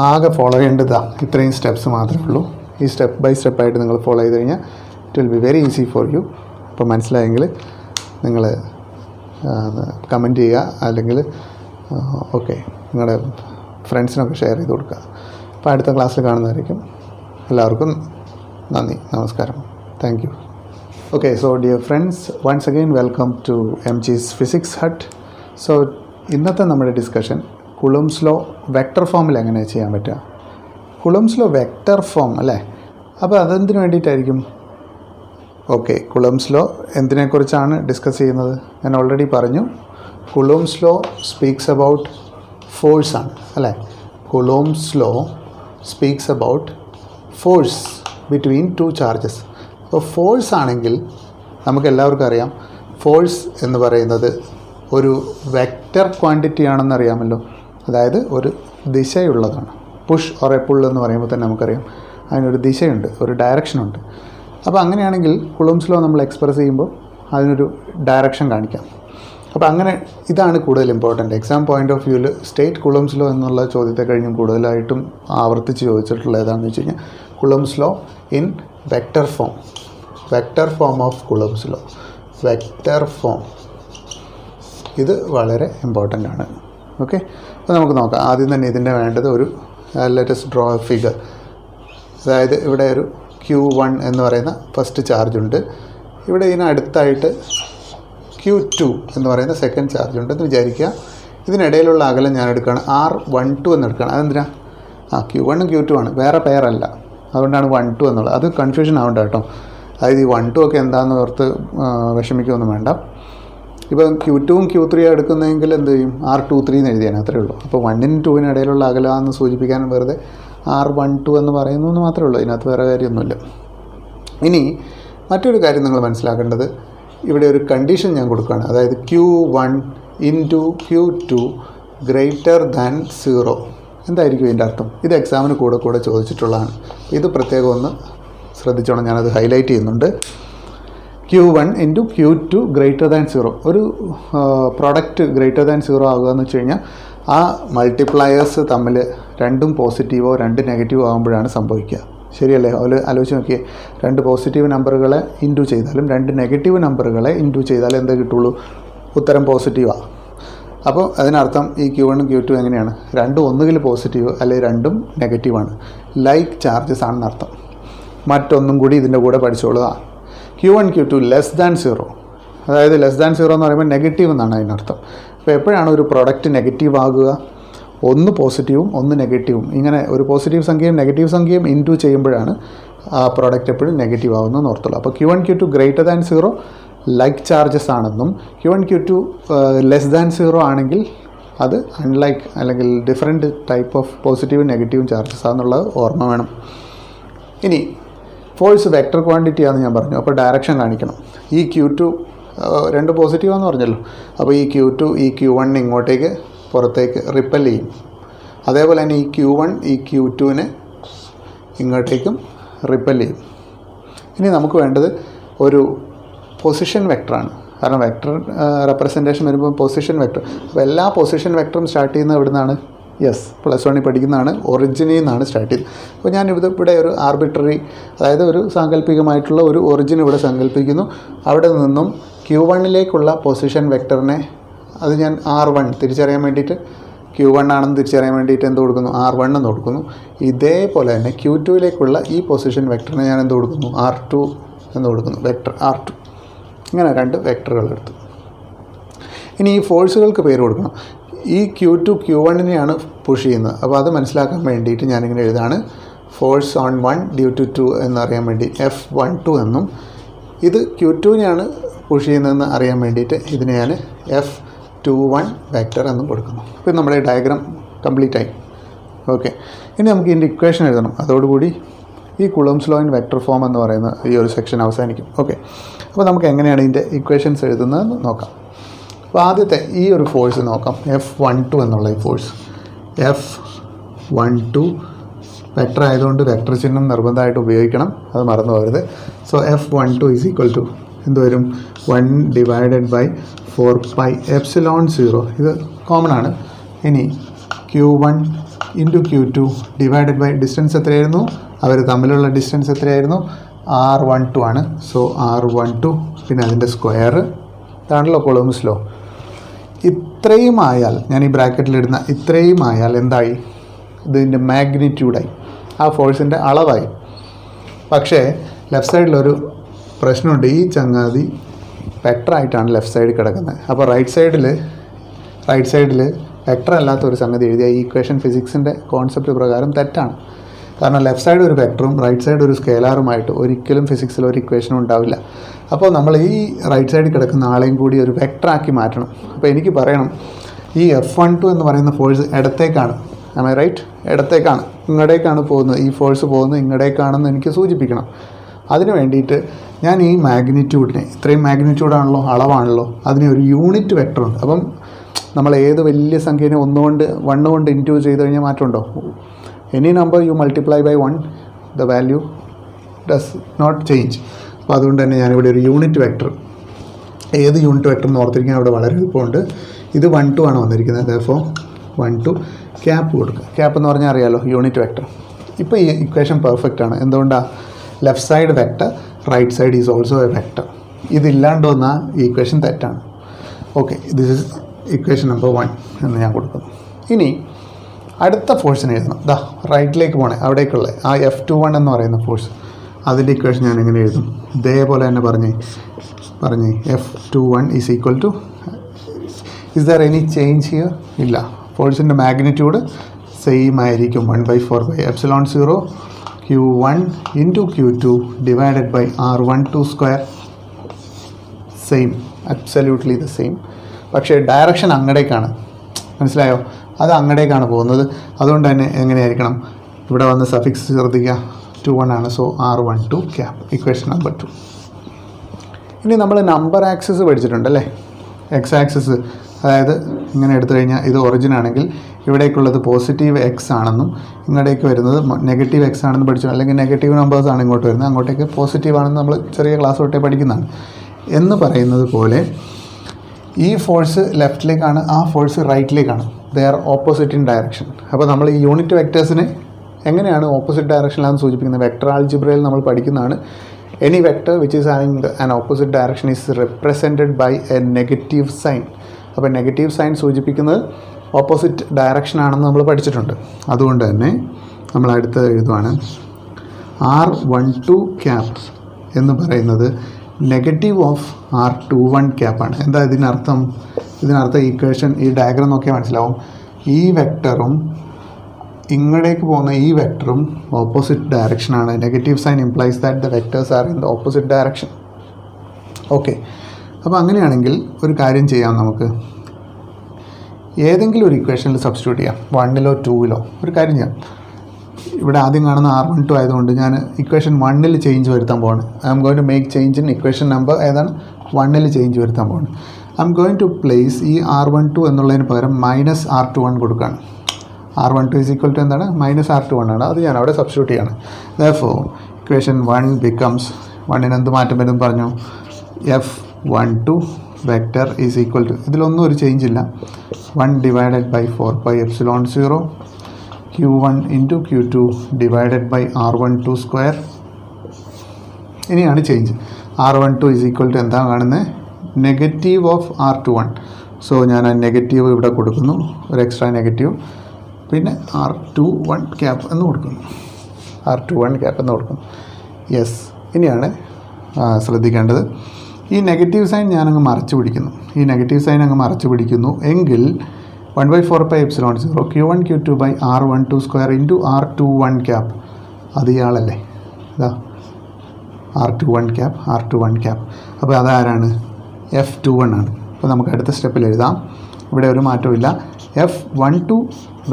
ആകെ ഫോളോ ചെയ്യേണ്ടത് ഇത്രയും സ്റ്റെപ്സ് മാത്രമേ ഉള്ളൂ. ഈ സ്റ്റെപ്പ് ബൈ സ്റ്റെപ്പായിട്ട് നിങ്ങൾ ഫോളോ ചെയ്ത് കഴിഞ്ഞാൽ it will be very easy for you. അപ്പോൾ മനസ്സിലായെങ്കിൽ നിങ്ങൾ കമൻറ്റ് ചെയ്യുക, അല്ലെങ്കിൽ ഓക്കെ നിങ്ങളുടെ ഫ്രണ്ട്സിനൊക്കെ ഷെയർ ചെയ്ത് കൊടുക്കുക. അപ്പോൾ അടുത്ത ക്ലാസ്സിൽ കാണുന്നതായിരിക്കും. എല്ലാവർക്കും നന്ദി, നമസ്കാരം, thank you. Okay, so dear friends, once again welcome to MG's Physics Hut. So ഇന്നത്തെ നമ്മുടെ ഡിസ്കഷൻ കുളംസ് ലോ വെക്റ്റർ ഫോമിൽ എങ്ങനെ ചെയ്യാൻ പറ്റുക. കുളംസ് ലോ വെക്റ്റർ ഫോം അല്ലേ. അപ്പോൾ അതെന്തിനു വേണ്ടിയിട്ടായിരിക്കും? ഓക്കെ, കുളംസ് ലോ എന്തിനെക്കുറിച്ചാണ് ഡിസ്കസ് ചെയ്യുന്നത്? ഞാൻ ഓൾറെഡി പറഞ്ഞു. കുളംസ് ലോ സ്പീക്സ് അബൌട്ട് ഫോഴ്സ് ആണ് അല്ലേ. കുളംസ് law speaks about force between two charges. അപ്പോൾ ഫോഴ്സ് ആണെങ്കിൽ നമുക്ക് എല്ലാവർക്കും അറിയാം, ഫോഴ്സ് എന്ന് പറയുന്നത് ഒരു വെക്റ്റർ ക്വാണ്ടിറ്റി ആണെന്ന് അറിയാമല്ലോ. അതായത് ഒരു ദിശയുള്ളതാണ്. പുഷ് ഓർ എ പുൾ എന്ന് പറയുമ്പോൾ തന്നെ നമുക്കറിയാം അതിനൊരു ദിശയുണ്ട്, ഒരു ഡയറക്ഷനുണ്ട്. അപ്പോൾ അങ്ങനെയാണെങ്കിൽ കുളംസ് ലോ നമ്മൾ എക്സ്പ്രസ് ചെയ്യുമ്പോൾ അതിനൊരു ഡയറക്ഷൻ കാണിക്കാം. അപ്പോൾ അങ്ങനെ ഇതാണ് കൂടുതൽ ഇമ്പോർട്ടൻറ്റ്. എക്സാം പോയിൻ്റ് ഓഫ് വ്യൂവിൽ സ്റ്റേറ്റ് കുളംസ് ലോ എന്നുള്ള ചോദ്യത്തെ കഴിഞ്ഞും കൂടുതലായിട്ടും ആവർത്തിച്ച് ചോദിച്ചിട്ടുള്ള ഏതാണെന്ന് വെച്ച് കഴിഞ്ഞാൽ കുളംസ് law in vector form. Vector form of കുളംസ് law, vector form, ഇത് വളരെ ഇമ്പോർട്ടൻ്റ് ആണ്. ഓക്കെ, അപ്പോൾ നമുക്ക് നോക്കാം. ആദ്യം തന്നെ ഇതിൻ്റെ വേണ്ടത് ഒരു ലെറ്റസ് ഡ്രോ എ ഫിഗർ. അതായത് ഇവിടെ ഒരു Q1 എന്ന് പറയുന്ന ഫസ്റ്റ് ചാർജ് ഉണ്ട്. ഇവിടെ ഇതിനടുത്തായിട്ട് Q2 എന്ന് പറയുന്ന സെക്കൻഡ് ചാർജ് ഉണ്ടെന്ന് വിചാരിക്കുക. ഇതിനിടയിലുള്ള അകലം ഞാൻ എടുക്കുകയാണ്, R12 എന്ന് എടുക്കുകയാണ്. അതെന്തിനാ? Q1 Q2 ആണ്, വേറെ പെയറല്ല. അതുകൊണ്ടാണ് 1-2 എന്നുള്ളത്. അത് കൺഫ്യൂഷൻ ആവണ്ട കേട്ടോ. അതായത് ഈ 1-2 ഒക്കെ എന്താണെന്ന് ഓർത്ത് വിഷമിക്കുകയൊന്നും വേണ്ട. ഇപ്പോൾ Q2ഉം Q3 എടുക്കുന്നതെങ്കിൽ എന്ത് ചെയ്യും? R23 എന്ന് എഴുതിയാണ്, അത്രേ ഉള്ളൂ. അപ്പോൾ 1നും 2നും ഇടയിലുള്ള അകലമെന്ന് സൂചിപ്പിക്കാൻ വെറുതെ R12 എന്ന് പറയുന്നു എന്ന് മാത്രമേ ഉള്ളൂ. ഇതിനകത്ത് വേറെ കാര്യമൊന്നുമില്ല. ഇനി മറ്റൊരു കാര്യം നിങ്ങൾ മനസ്സിലാക്കേണ്ടത്, ഇവിടെ ഒരു കണ്ടീഷൻ ഞാൻ കൊടുക്കുകയാണ്. അതായത് Q1 × Q2 > 0. എന്തായിരിക്കും ഇതിൻ്റെ അർത്ഥം? ഇത് എക്സാമിന് കൂടെ ചോദിച്ചിട്ടുള്ളതാണ്. ഇത് പ്രത്യേകം ഒന്ന് ശ്രദ്ധിച്ചോണം, ഞാനത് ഹൈലൈറ്റ് ചെയ്യുന്നുണ്ട്. Q1 × Q2 > 0. ഒരു പ്രോഡക്റ്റ് > 0 ആകുക എന്ന് വെച്ച് കഴിഞ്ഞാൽ ആ മൾട്ടിപ്ലയേഴ്സ് തമ്മിൽ രണ്ടും പോസിറ്റീവോ രണ്ട് നെഗറ്റീവോ ആകുമ്പോഴാണ് സംഭവിക്കുക. ശരിയല്ലേ? അതിൽ ആലോചിച്ച് നോക്കിയേ, രണ്ട് പോസിറ്റീവ് നമ്പറുകളെ ഇൻറ്റു ചെയ്താലും രണ്ട് നെഗറ്റീവ് നമ്പറുകളെ ഇൻറ്റു ചെയ്താലും എന്താ കിട്ടുള്ളൂ? ഉത്തരം പോസിറ്റീവാണ്. അപ്പോൾ അതിനർത്ഥം ഈ Q1 Q2 എങ്ങനെയാണ്? രണ്ടും ഒന്നുകിൽ പോസിറ്റീവ് അല്ലെങ്കിൽ രണ്ടും നെഗറ്റീവാണ്. ലൈക്ക് ചാർജസ് ആണെന്ന് അർത്ഥം. മറ്റൊന്നും കൂടി ഇതിൻ്റെ കൂടെ പഠിച്ചോളുക. Q1 Q2 < 0. അതായത് <0 എന്ന് പറയുമ്പോൾ നെഗറ്റീവ് എന്നാണ് അതിനർത്ഥം. അപ്പോൾ എപ്പോഴാണ് ഒരു പ്രൊഡക്റ്റ് നെഗറ്റീവ് ആകുക? ഒന്ന് പോസിറ്റീവും ഒന്ന് നെഗറ്റീവും, ഇങ്ങനെ ഒരു പോസിറ്റീവ് സംഖ്യയും നെഗറ്റീവ് സംഖ്യയും ഇൻറ്റു ചെയ്യുമ്പോഴാണ് ആ പ്രോഡക്റ്റ് എപ്പോഴും നെഗറ്റീവ് ആകുന്നതെന്ന് ഓർത്തുള്ളൂ. അപ്പോൾ Q1 Q2 > 0 ലൈക്ക് ചാർജസ് ആണെന്നും Q1 Q2 < 0 ആണെങ്കിൽ അത് അൺലൈക്ക് അല്ലെങ്കിൽ ഡിഫറെൻറ്റ് ടൈപ്പ് ഓഫ് പോസിറ്റീവും നെഗറ്റീവും ചാർജസ് ആണെന്നുള്ളത് ഓർമ്മ വേണം. ഇനി ഫോഴ്സ് വെക്റ്റർ ക്വാണ്ടിറ്റി ആണെന്ന് ഞാൻ പറഞ്ഞു. അപ്പോൾ ഡയറക്ഷൻ കാണിക്കണം. ഈ Q2 രണ്ട് പോസിറ്റീവാണെന്ന് പറഞ്ഞല്ലോ. അപ്പോൾ ഈ Q2 ഈ Q1 ഇങ്ങോട്ടേക്ക് പുറത്തേക്ക് റിപ്പൽ ചെയ്യും. അതേപോലെ തന്നെ ഈ Q1 ഈ Q2 ഇങ്ങോട്ടേക്കും റിപ്പൽ ചെയ്യും. ഇനി നമുക്ക് വേണ്ടത് ഒരു പൊസിഷൻ വെക്ടറാണ്. കാരണം വെക്ടർ റെപ്രസെൻറ്റേഷൻ വരുമ്പോൾ പൊസിഷൻ വെക്ടർ. അപ്പോൾ എല്ലാ പൊസിഷൻ വെക്ടറും സ്റ്റാർട്ട് ചെയ്യുന്നത് എവിടെ നിന്നാണ്? യെസ്, +1 പഠിക്കുന്നതാണ്. ഒറിജിനിൽ നിന്നാണ് സ്റ്റാർട്ട് ചെയ്തത്. അപ്പോൾ ഞാൻ ഇവിടെ ഒരു ആർബിട്രറി, അതായത് ഒരു സാങ്കല്പികമായിട്ടുള്ള ഒരു ഒറിജിൻ ഇവിടെ സങ്കല്പിക്കുന്നു. അവിടെ നിന്നും Q1 പൊസിഷൻ വെക്ടറിനെ, അത് ഞാൻ R1 തിരിച്ചറിയാൻ വേണ്ടിയിട്ട്, Q1 ആണെന്ന് തിരിച്ചറിയാൻ വേണ്ടിയിട്ട് എന്ത് കൊടുക്കുന്നു? R1 എന്ന് കൊടുക്കുന്നു. ഇതേപോലെ തന്നെ Q2 ഈ പൊസിഷൻ വെക്ടറിനെ ഞാൻ എന്ത് കൊടുക്കുന്നു? R2 എന്ന് കൊടുക്കുന്നു. Vector R2. ഇങ്ങനെ രണ്ട് വെക്ടറുകൾ എടുത്തു. ഇനി ഈ ഫോഴ്സുകൾക്ക് പേര് കൊടുക്കണം. ഈ Q2 Q1 പുഷ് ചെയ്യുന്നത്. അപ്പോൾ അത് മനസ്സിലാക്കാൻ വേണ്ടിയിട്ട് ഞാനിങ്ങനെ എഴുതാണ്, ഫോഴ്സ് ഓൺ 1 ഡ്യൂ ടു 2 എന്നറിയാൻ വേണ്ടി F12 എന്നും, ഇത് Q2 പുഷ് ചെയ്യുന്നതെന്ന് അറിയാൻ വേണ്ടിയിട്ട് ഇതിനെ ഞാൻ F21 വെക്ടർ എന്നും കൊടുക്കുന്നു. അപ്പോൾ നമ്മുടെ ഡയഗ്രാം കംപ്ലീറ്റ് ആയി. ഓക്കെ, ഇനി നമുക്ക് ഇതിൻ്റെ ഇക്വേഷൻ എഴുതണം. അതോടുകൂടി ഈ കുളംസ് ലോ ഇൻ വെക്ടർ ഫോം എന്ന് പറയുന്ന ഈ ഒരു സെക്ഷൻ അവസാനിക്കും. ഓക്കെ, അപ്പോൾ നമുക്ക് എങ്ങനെയാണ് ഇതിൻ്റെ ഇക്വേഷൻസ് എഴുതുന്നതെന്ന് നോക്കാം. അപ്പോൾ ആദ്യത്തെ ഈ ഒരു ഫോഴ്സ് നോക്കാം, F12 എന്നുള്ള ഈ ഫോഴ്സ്. F12 വെക്ടർ ആയതുകൊണ്ട് വെക്ടർ ചിഹ്നം നിർബന്ധമായിട്ട് ഉപയോഗിക്കണം, അത് മറന്നു പോകരുത്. സോ F12 = എന്ത് വരും? 1/4πε0. ഇത് കോമൺ ആണ്. ഇനി Q1 × Q2 ഡിസ്റ്റൻസ് എത്രയായിരുന്നു? അവർ തമ്മിലുള്ള ഡിസ്റ്റൻസ് എത്രയായിരുന്നു? R12 ആണ്. സോ R12 പിന്നെ അതിൻ്റെ സ്ക്വയർ. ഇതാണല്ലോ കുളംസ് ലോ. ഇത്രയും ആയാൽ, ഞാൻ ഈ ബ്രാക്കറ്റിലിടുന്ന ഇത്രയും ആയാൽ എന്തായി? ഇതിൻ്റെ മാഗ്നിറ്റ്യൂഡായി, ആ ഫോഴ്സിൻ്റെ അളവായി. പക്ഷേ ലെഫ്റ്റ് സൈഡിലൊരു പ്രശ്നമുണ്ട്. ഈ ചങ്ങാതി വെക്ടറായിട്ടാണ് ലെഫ്റ്റ് സൈഡിൽ കിടക്കുന്നത്. അപ്പോൾ റൈറ്റ് സൈഡിൽ വെക്ടർ അല്ലാത്ത ഒരു സംഗതി എഴുതിയ ഈ ഇക്വേഷൻ ഫിസിക്സിൻ്റെ കോൺസെപ്റ്റ് പ്രകാരം തെറ്റാണ്. കാരണം ലെഫ്റ്റ് സൈഡ് ഒരു വെക്ടറും റൈറ്റ് സൈഡ് ഒരു സ്കെയിലാറുമായിട്ട് ഒരിക്കലും ഫിസിക്സിൽ ഒരു ഇക്വേഷനും ഉണ്ടാവില്ല. അപ്പോൾ നമ്മൾ ഈ റൈറ്റ് സൈഡിൽ കിടക്കുന്ന ആളെയും കൂടി ഒരു വെക്ടറാക്കി മാറ്റണം. അപ്പോൾ എനിക്ക് പറയണം, ഈ F12 എന്ന് പറയുന്ന ഫോഴ്സ് ഇടത്തേക്കാണ്, ആം ഐ റൈറ്റ്? ഇടത്തേക്കാണ്, ഇങ്ങടേക്കാണ് പോകുന്നത്. ഈ ഫോഴ്സ് പോകുന്നത് ഇങ്ങടേക്കാണെന്ന് എനിക്ക് സൂചിപ്പിക്കണം. അതിന് വേണ്ടിയിട്ട് ഞാൻ ഈ മാഗ്നിറ്റ്യൂഡിനെ, ഇത്രയും മാഗ്നിറ്റ്യൂഡാണല്ലോ, അളവാണല്ലോ, അതിന് ഒരു യൂണിറ്റ് വെക്ടറുണ്ട്. അപ്പം നമ്മൾ ഏത് വലിയ സംഖ്യേനെ 1 കൊണ്ട് ഇൻറ്റു ചെയ്ത് കഴിഞ്ഞാൽ മാറ്റമുണ്ടോ? Any number you multiply by 1, the value does not change. അപ്പോൾ അതുകൊണ്ട് തന്നെ ഞാനിവിടെ ഒരു യൂണിറ്റ് വെക്ടർ, ഏത് യൂണിറ്റ് വെക്ടർ എന്ന് ഓർത്തിരിക്കാൻ ഇവിടെ വളരെ എളുപ്പമുണ്ട്. ഇത് 1 2 ആണ് വന്നിരിക്കുന്നത്. ദെർഫോർ 1 2 ക്യാപ്പ് കൊടുക്കുക. ക്യാപ്പ് എന്ന് പറഞ്ഞാൽ അറിയാമല്ലോ, യൂണിറ്റ് വെക്ടർ. ഇപ്പോൾ ഈ ഇക്വേഷൻ പെർഫെക്റ്റ് ആണ്. എന്തുകൊണ്ടാണ്? Left side vector, right side is also a vector. ഇതില്ലാണ്ട് വന്നാൽ ഈ ഇക്വേഷൻ തെറ്റാണ്. Okay, this is equation number 1 എന്ന് ഞാൻ കൊടുക്കുന്നു. ഇനി അടുത്ത ഫോഴ്സിന് എഴുതണം. റൈറ്റിലേക്ക് പോകണേ, അവിടേക്കുള്ള ആ F21 എന്ന് പറയുന്ന ഫോഴ്സ്, അതിൻ്റെ ഇക്വേഷൻ ഞാൻ എങ്ങനെ എഴുതും? ഇതേപോലെ തന്നെ പറഞ്ഞേ F21 is equal to, is there any change here? ഇല്ല. ഫോഴ്സിൻ്റെ മാഗ്നിറ്റ്യൂഡ് സെയിം ആയിരിക്കും, 1/4πε0 Q1 into Q2 divided by R12 square. Same, absolutely the same. പക്ഷേ ഡയറക്ഷൻ അങ്ങടേക്കാണ്, മനസ്സിലായോ? അത് അങ്ങടേക്കാണ് പോകുന്നത്. അതുകൊണ്ട് തന്നെ എങ്ങനെയായിരിക്കണം? ഇവിടെ വന്ന് സഫിക്സ് ശ്രദ്ധിക്കുക, 21 ആണ്. So R12 cap, equation number 2. ഇനി നമ്മൾ നമ്പർ ആക്സിസ് പഠിച്ചിട്ടുണ്ടല്ലേ? എക്സ് ആക്സിസ്, അതായത് ഇങ്ങനെ എടുത്തു കഴിഞ്ഞാൽ ഇത് ഒറിജിൻ ആണെങ്കിൽ ഇവിടേക്കുള്ളത് പോസിറ്റീവ് എക്സ് ആണെന്നും ഇങ്ങോട്ടേക്ക് വരുന്നത് നെഗറ്റീവ് എക്സ് ആണെന്ന് പഠിച്ചു. അല്ലെങ്കിൽ നെഗറ്റീവ് നമ്പേഴ്സാണ് ഇങ്ങോട്ട് വരുന്നത്, അങ്ങോട്ടേക്ക് പോസിറ്റീവ് ആണെന്ന് നമ്മൾ ചെറിയ ക്ലാസ് തൊട്ടേ പഠിക്കുന്നതാണ്. എന്ന് പറയുന്നത് പോലെ ഈ ഫോഴ്സ് ലെഫ്റ്റിലേക്കാണ്, ആ ഫോഴ്സ് റൈറ്റിലേക്കാണ്. They are opposite in direction. അപ്പോൾ നമ്മൾ ഈ യൂണിറ്റ് വെക്ടേഴ്സിനെ എങ്ങനെയാണ് ഓപ്പോസിറ്റ് ഡയറക്ഷനിലാണെന്ന് സൂചിപ്പിക്കുന്നത്? വെക്ടർ ആൾജിബ്രയിൽ നമ്മൾ പഠിക്കുന്നതാണ്. Any vector which is having an opposite direction is represented by a negative sign. അപ്പോൾ നെഗറ്റീവ് സൈൻ സൂചിപ്പിക്കുന്നത് ഓപ്പോസിറ്റ് ഡയറക്ഷനാണെന്ന് നമ്മൾ പഠിച്ചിട്ടുണ്ട്. അതുകൊണ്ട് തന്നെ നമ്മൾ അടുത്ത് എഴുതുവാണ്, R12 ക്യാപ്പ് എന്ന് പറയുന്നത് നെഗറ്റീവ് ഓഫ് R21 ക്യാപ്പാണ്. എന്താ ഇതിനർത്ഥം? ഇതിനർത്ഥം ഈക്വേഷൻ, ഈ ഡയഗ്രം നോക്കിയാൽ മനസ്സിലാവും. ഈ വെക്ടറും ഇങ്ങടേക്ക് പോകുന്ന ഈ വെക്ടറും ഓപ്പോസിറ്റ് ഡയറക്ഷനാണ്. Negative sign implies that the vectors are in the opposite direction. Okay, അപ്പോൾ അങ്ങനെയാണെങ്കിൽ ഒരു കാര്യം ചെയ്യാം, നമുക്ക് ഏതെങ്കിലും ഒരു ഇക്വേഷനിൽ സബ്സ്റ്റിറ്റ്യൂട്ട് ചെയ്യാം, 1ലോ 2ലോ. ഒരു കാര്യം ചെയ്യാം, ഇവിടെ ആദ്യം കാണുന്ന R12 ആയതുകൊണ്ട് ഞാൻ ഇക്വേഷൻ 1ൽ ചേഞ്ച് വരുത്താൻ പോവാണ്. I'm going to make change in equation number ഏതാണ്? 1ൽ ചേഞ്ച് വരുത്താൻ പോവാണ്. I'm going to place ഈ R12 എന്നുള്ളതിന് പകരം -R21 കൊടുക്കുകയാണ്. R12 ഈസ് ഈക്വൽ ടു എന്താണ്? -R21 ആണ്. അത് ഞാൻ അവിടെ സബ്സ്റ്റിറ്റ്യൂട്ട് ചെയ്യാണ്. ദെർഫോർ ഇക്വേഷൻ 1 ബിക്കംസ്, 1ന് എന്ത് മാറ്റം വരും പറഞ്ഞു? F12 vector is equal to, ഇതിലൊന്നും ഒരു ചേഞ്ച് ഇല്ല, 1 divided by 4πε0 Q1 into Q2 divided by R12 square. ഇനിയാണ് change. R12 is equal to എന്താ കാണുന്നത്? Negative of R21. സോ ഞാൻ ആ നെഗറ്റീവ് ഇവിടെ കൊടുക്കുന്നു, ഒരു എക്സ്ട്രാ നെഗറ്റീവ്. പിന്നെ R21 ക്യാപ്പ് എന്ന് കൊടുക്കുന്നു, R21 ക്യാപ്പ് എന്ന് കൊടുക്കുന്നു. യെസ്. ഇനിയാണ് ശ്രദ്ധിക്കേണ്ടത്, ഈ നെഗറ്റീവ് സൈൻ ഞാനങ്ങ് മറച്ചു പിടിക്കുന്നു. ഈ നെഗറ്റീവ് സൈൻ അങ്ങ് മറച്ചു പിടിക്കുന്നു എങ്കിൽ 1/4πε0 Q1 Q2 by R12 square into R21 cap. അത് ഇയാളല്ലേ, ഇതാ R21 ക്യാപ്പ്. അപ്പോൾ അതാരാണ്? F21 ആണ്. അപ്പോൾ നമുക്ക് അടുത്ത സ്റ്റെപ്പിൽ എഴുതാം. ഇവിടെ ഒരു മാറ്റമില്ല. F12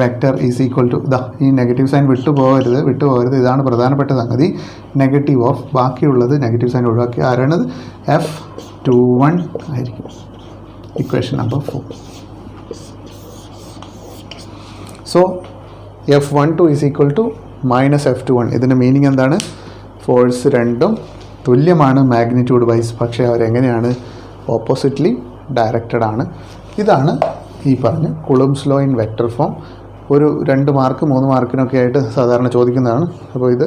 vector is equal to, ഇതാ ഈ നെഗറ്റീവ് സൈൻ വിട്ടുപോകരുത്. ഇതാണ് പ്രധാനപ്പെട്ട സംഗതി. നെഗറ്റീവ് ഓഫ്, ബാക്കിയുള്ളത് നെഗറ്റീവ് സൈൻ ഒഴിവാക്കി ആരാണത്? F21 ആയിരിക്കും. Equation number 4. So F12 is equal to -F21. ഇതിൻ്റെ മീനിങ് എന്താണ്? ഫോഴ്സ് രണ്ടും തുല്യമാണ് മാഗ്നിറ്റ്യൂഡ് വൈസ്, പക്ഷേ അവരെങ്ങനെയാണ്? ഓപ്പോസിറ്റ്ലി ഡയറക്റ്റഡ് ആണ്. ഇതാണ് ഈ പറഞ്ഞ കുളംബ്സ് ലോ ഇൻ വെക്ടർ ഫോം. ഒരു 2 മാർക്ക് 3 മാർക്കിനൊക്കെ ആയിട്ട് സാധാരണ ചോദിക്കുന്നതാണ്. അപ്പോൾ ഇത്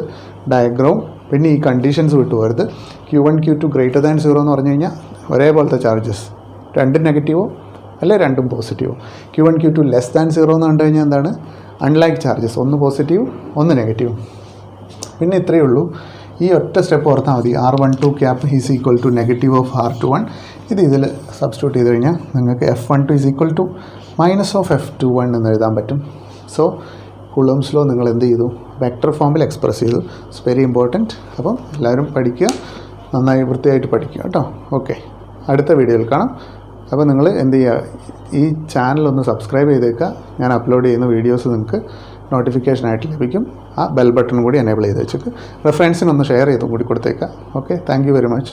ഡയഗ്രാം, പിന്നെ ഈ conditions വിട്ടുപോകരുത്. Q1 Q2 greater than 0 എന്ന് പറഞ്ഞു കഴിഞ്ഞാൽ ഒരേപോലത്തെ ചാർജസ്, രണ്ടും നെഗറ്റീവോ അല്ലെ രണ്ടും പോസിറ്റീവോ. Q1 Q2 ലെസ് ദാൻ 0 എന്ന് കണ്ടു കഴിഞ്ഞാൽ എന്താണ്? അൺലൈക്ക് ചാർജസ്, ഒന്ന് പോസിറ്റീവ് ഒന്ന് നെഗറ്റീവ്. പിന്നെ ഇത്രയേ ഉള്ളൂ. ഈ ഒറ്റ സ്റ്റെപ്പ് ഓർത്താൽ മതി. R12 cap is equal to negative of R21. ഇതിൽ സബ്സ്റ്റിറ്റ്യൂട്ട് ചെയ്ത് കഴിഞ്ഞാൽ നിങ്ങൾക്ക് F12 is equal to minus of F21 എന്ന് എഴുതാൻ പറ്റും. സോ കുളംസ് ലോ നിങ്ങൾ എന്ത് ചെയ്തു? വെക്ടർ ഫോമിൽ എക്സ്പ്രസ് ചെയ്തു. It's very important. അപ്പം എല്ലാവരും പഠിക്കുക, നന്നായി വൃത്തിയായിട്ട് പഠിക്കുക കേട്ടോ. ഓക്കെ, അടുത്ത വീഡിയോയിൽ കാണാം. അപ്പോൾ നിങ്ങൾ എന്ത് ചെയ്യുക, ഈ ചാനലൊന്ന് സബ്സ്ക്രൈബ് ചെയ്തേക്കുക. ഞാൻ അപ്ലോഡ് ചെയ്യുന്ന വീഡിയോസ് നിങ്ങൾക്ക് നോട്ടിഫിക്കേഷനായിട്ട് ലഭിക്കും. ആ ബെൽ ബട്ടൺ കൂടി എനേബിൾ ചെയ്ത് വെച്ചിട്ട് റെഫറൻസിനൊന്ന് ഷെയർ ചെയ്തും കൂടി കൊടുത്തേക്കാം. Okay, thank you very much.